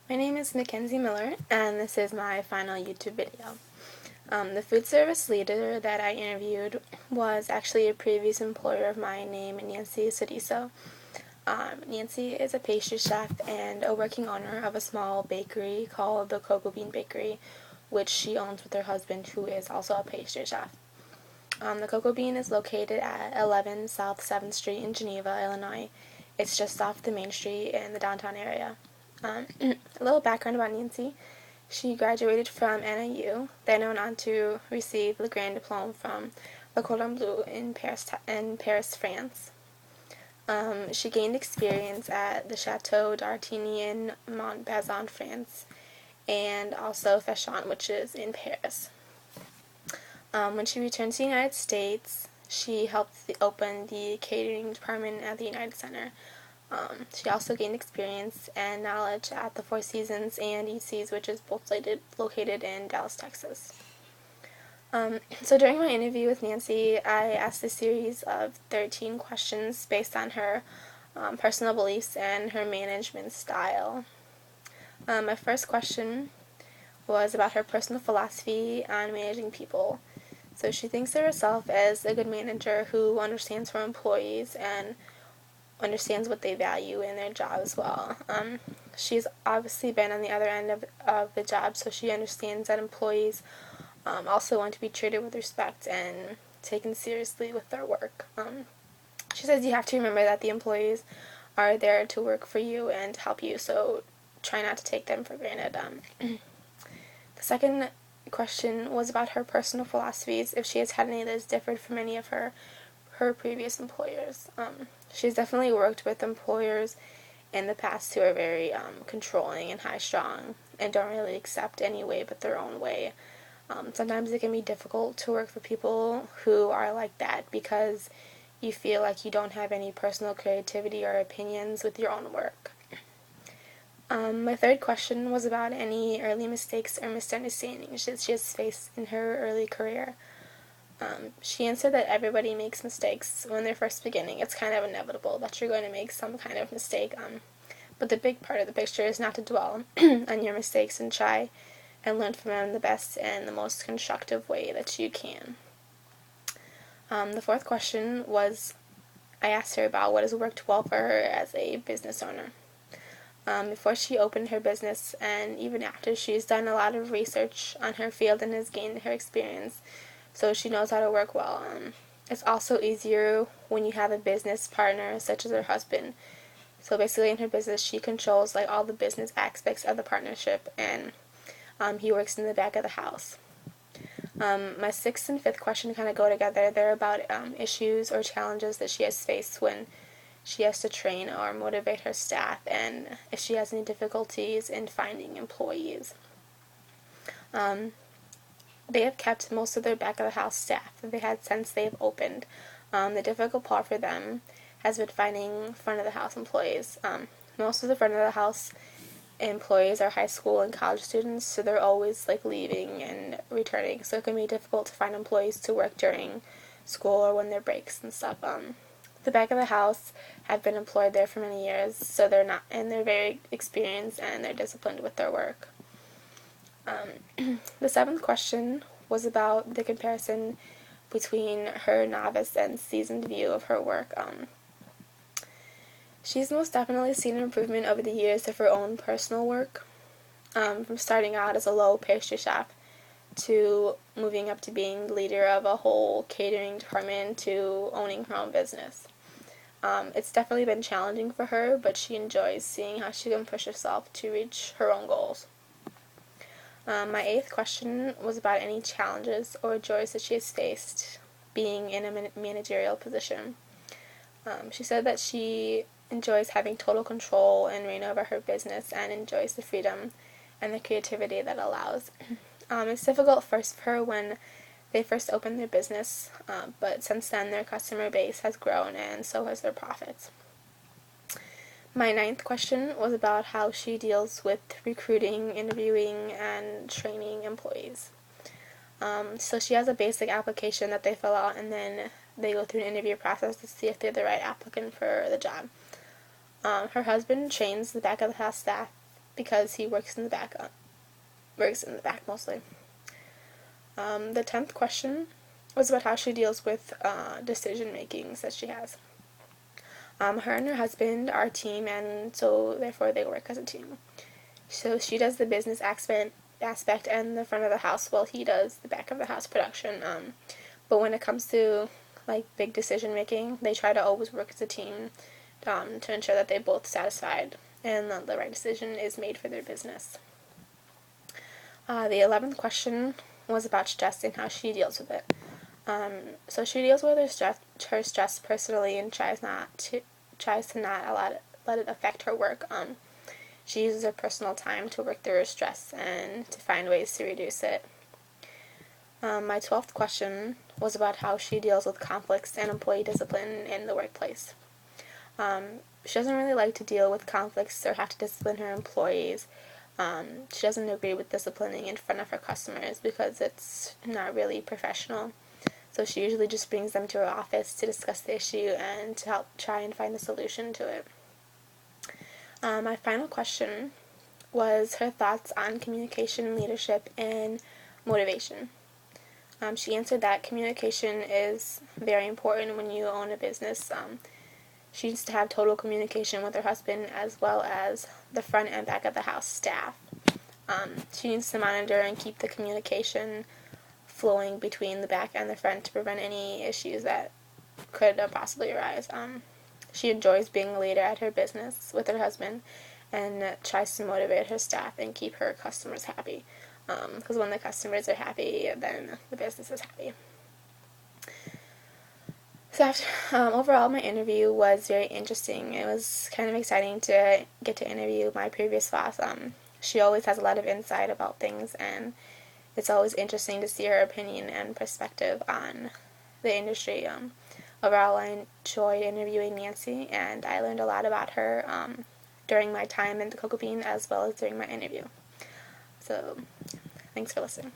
My name is Mackenzie Miller, and this is my final YouTube video. The food service leader that I interviewed was actually a previous employer of mine named Nancy Sodiso. Nancy is a pastry chef and a working owner of a small bakery called the Cocoa Bean Bakery, which she owns with her husband, who is also a pastry chef. The Cocoa Bean is located at 11 South 7th Street in Geneva, Illinois. It's just off the main street in the downtown area. A little background about Nancy. She graduated from NIU, then went on to receive the Grand Diplôme from the Cordon Bleu in Paris, France. She gained experience at the Chateau d'Artigny Montbazon, France, and also Fesson, which is in Paris. When she returned to the United States, she helped open the catering department at the United Center. She also gained experience and knowledge at the Four Seasons and EC's, which is both located in Dallas, Texas. So during my interview with Nancy, I asked a series of 13 questions based on her personal beliefs and her management style. My first question was about her personal philosophy on managing people. So she thinks of herself as a good manager who understands her employees and understands what they value in their job as well. She's obviously been on the other end of the job, so she understands that employees also want to be treated with respect and taken seriously with their work. She says you have to remember that the employees are there to work for you and to help you, so try not to take them for granted. The second question was about her personal philosophies, if she has had any that has differed from any of her previous employers. She's definitely worked with employers in the past who are very controlling and high-strung and don't really accept any way but their own way. Sometimes it can be difficult to work for people who are like that because you feel like you don't have any personal creativity or opinions with your own work. My third question was about any early mistakes or misunderstandings that she has faced in her early career. She answered that everybody makes mistakes when they're first beginning. It's kind of inevitable that you're going to make some kind of mistake, but the big part of the picture is not to dwell on your mistakes and try and learn from them the best and the most constructive way that you can. The fourth question was, I asked her about what has worked well for her as a business owner. Before she opened her business and even after, she's done a lot of research on her field and has gained her experience, so she knows how to work well. It's also easier when you have a business partner such as her husband. So basically in her business she controls all the business aspects of the partnership, and he works in the back of the house. My sixth and fifth question kind of go together. They're about issues or challenges that she has faced when she has to train or motivate her staff, and if she has any difficulties in finding employees. They have kept most of their back-of-the-house staff that they had since they've opened. The difficult part for them has been finding front-of-the-house employees. Most of the front-of-the-house employees are high school and college students, so they're always leaving and returning, so it can be difficult to find employees to work during school or when there are breaks and stuff. The back of the house have been employed there for many years, so they're very experienced and they're disciplined with their work. The seventh question was about the comparison between her novice and seasoned view of her work. She's most definitely seen an improvement over the years of her own personal work, from starting out as a low pastry chef to moving up to being the leader of a whole catering department to owning her own business. It's definitely been challenging for her, but she enjoys seeing how she can push herself to reach her own goals. My eighth question was about any challenges or joys that she has faced being in a managerial position. She said that she enjoys having total control and reign over her business and enjoys the freedom and the creativity that allows. It's difficult first for her when they first opened their business, but since then their customer base has grown and so has their profits. My ninth question was about how she deals with recruiting, interviewing, and training employees. So she has a basic application that they fill out, and then they go through an interview process to see if they're the right applicant for the job. Her husband trains the back of the house staff because he works in the back mostly. The 10th question was about how she deals with decision makings that she has. Her and her husband are a team, and so therefore they work as a team. So she does the business aspect and the front of the house while he does the back of the house production. But when it comes to like big decision making, they try to always work as a team to ensure that they're both satisfied and the right decision is made for their business. The 11th question was about stress and how she deals with it. So she deals with her stress personally and tries to not let it affect her work. She uses her personal time to work through her stress and to find ways to reduce it. My 12th question was about how she deals with conflicts and employee discipline in the workplace. She doesn't really like to deal with conflicts or have to discipline her employees. She doesn't agree with disciplining in front of her customers because it's not really professional. So she usually just brings them to her office to discuss the issue and to help try and find a solution to it. My final question was her thoughts on communication, leadership, and motivation. She answered that communication is very important when you own a business. She needs to have total communication with her husband as well as the front and back of the house staff. She needs to monitor and keep the communication flowing between the back and the front to prevent any issues that could possibly arise. She enjoys being a leader at her business with her husband and tries to motivate her staff and keep her customers happy. Because when the customers are happy, then the business is happy. So overall, my interview was very interesting. It was kind of exciting to get to interview my previous boss. She always has a lot of insight about things, and it's always interesting to see her opinion and perspective on the industry. Overall, I enjoyed interviewing Nancy, and I learned a lot about her during my time in the Cocoa Bean as well as during my interview. So, thanks for listening.